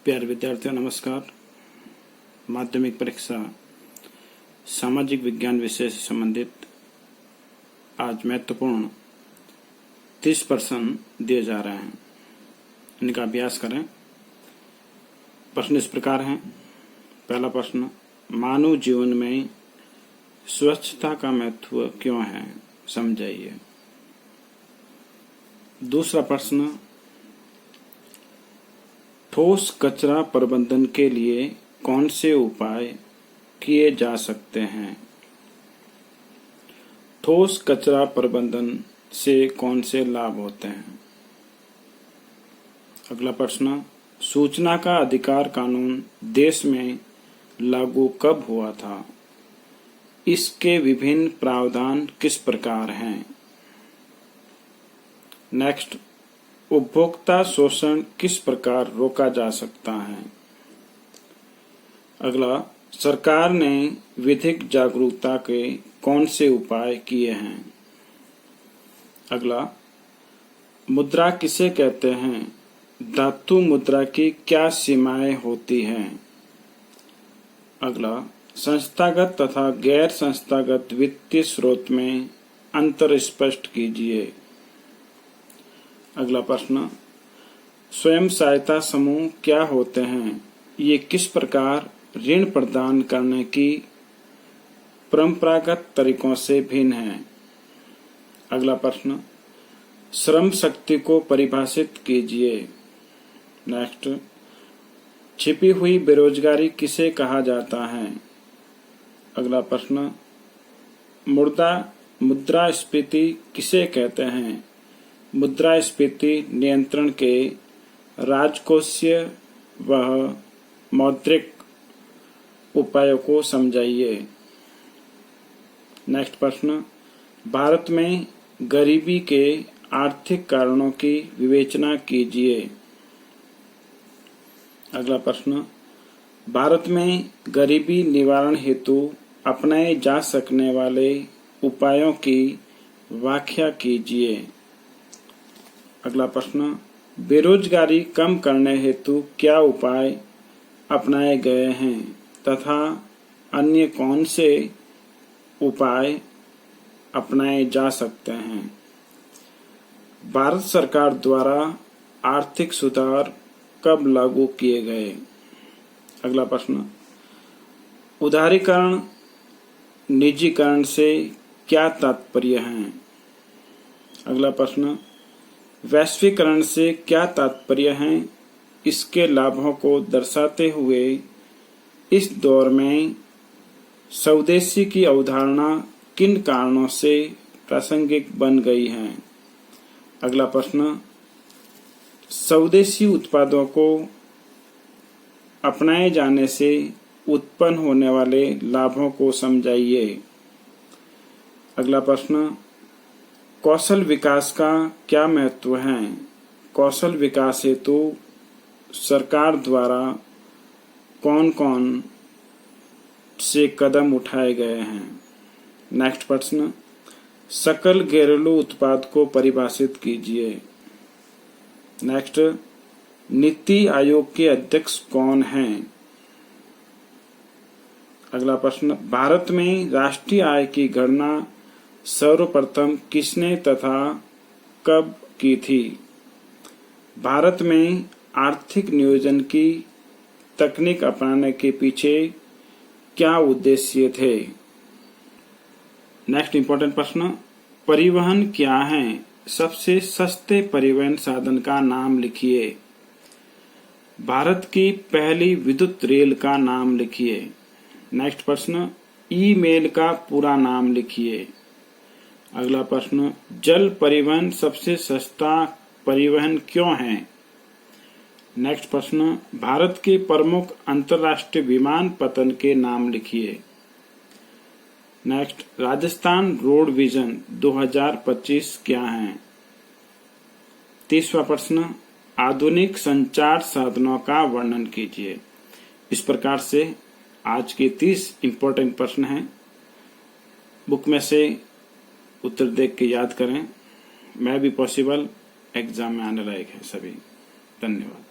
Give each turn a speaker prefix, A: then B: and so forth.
A: प्यारे विद्यार्थियों नमस्कार। माध्यमिक परीक्षा सामाजिक विज्ञान विषय से संबंधित आज महत्वपूर्ण 30 प्रश्न दिए जा रहे हैं, इनका अभ्यास करें। प्रश्न इस प्रकार हैं। पहला प्रश्न, मानव जीवन में स्वच्छता का महत्व क्यों है, समझाइए। दूसरा प्रश्न, ठोस कचरा प्रबंधन के लिए कौन से उपाय किए जा सकते हैं। ठोस कचरा प्रबंधन से कौन से लाभ होते हैं। अगला प्रश्न, सूचना का अधिकार कानून देश में लागू कब हुआ था, इसके विभिन्न प्रावधान किस प्रकार हैं। नेक्स्ट, उपभोक्ता शोषण किस प्रकार रोका जा सकता है। अगला, सरकार ने विधिक जागरूकता के कौन से उपाय किए हैं। अगला, मुद्रा किसे कहते हैं, धातु मुद्रा की क्या सीमाएं होती हैं। अगला, संस्थागत तथा गैर संस्थागत वित्तीय स्रोत में अंतर स्पष्ट कीजिए। अगला प्रश्न, स्वयं सहायता समूह क्या होते हैं, ये किस प्रकार ऋण प्रदान करने की परंपरागत तरीकों से भिन्न हैं। अगला प्रश्न, श्रम शक्ति को परिभाषित कीजिए। नेक्स्ट, छिपी हुई बेरोजगारी किसे कहा जाता है। अगला प्रश्न, मुद्रास्फीति किसे कहते हैं। मुद्रास्फीति नियंत्रण के राजकोषीय व मौद्रिक उपायों को समझाइए। नेक्स्ट प्रश्न, भारत में गरीबी के आर्थिक कारणों की विवेचना कीजिए। अगला प्रश्न, भारत में गरीबी निवारण हेतु अपनाए जा सकने वाले उपायों की व्याख्या कीजिए। अगला प्रश्न, बेरोजगारी कम करने हेतु क्या उपाय अपनाए गए हैं तथा अन्य कौन से उपाय अपनाए जा सकते हैं। भारत सरकार द्वारा आर्थिक सुधार कब लागू किए गए। अगला प्रश्न, उदारीकरण निजीकरण से क्या तात्पर्य है। अगला प्रश्न, वैश्वीकरण से क्या तात्पर्य है, इसके लाभों को दर्शाते हुए इस दौर में स्वदेशी की अवधारणा किन कारणों से प्रासंगिक बन गई है। अगला प्रश्न, स्वदेशी उत्पादों को अपनाए जाने से उत्पन्न होने वाले लाभों को समझाइए। अगला प्रश्न, कौशल विकास का क्या महत्व है। कौशल विकास हेतु सरकार द्वारा कौन कौन से कदम उठाए गए हैं। नेक्स्ट प्रश्न, सकल घरेलू उत्पाद को परिभाषित कीजिए। नेक्स्ट, नीति आयोग के अध्यक्ष कौन हैं। अगला प्रश्न, भारत में राष्ट्रीय आय की गणना सर्वप्रथम किसने तथा कब की थी। भारत में आर्थिक नियोजन की तकनीक अपनाने के पीछे क्या उद्देश्य थे। नेक्स्ट इंपॉर्टेंट प्रश्न, परिवहन क्या है, सबसे सस्ते परिवहन साधन का नाम लिखिए। भारत की पहली विद्युत रेल का नाम लिखिए। नेक्स्ट प्रश्न, ईमेल का पूरा नाम लिखिए। अगला प्रश्न, जल परिवहन सबसे सस्ता परिवहन क्यों है। नेक्स्ट प्रश्न, भारत के प्रमुख अंतर्राष्ट्रीय विमानपत्तन के नाम लिखिए। नेक्स्ट, राजस्थान रोड विजन 2025 क्या है। तीसरा प्रश्न, आधुनिक संचार साधनों का वर्णन कीजिए। इस प्रकार से आज के 30 इंपॉर्टेंट प्रश्न हैं। बुक में से उत्तर देख के याद करें। मैं भी पॉसिबल एग्जाम में आने लायक है सभी। धन्यवाद।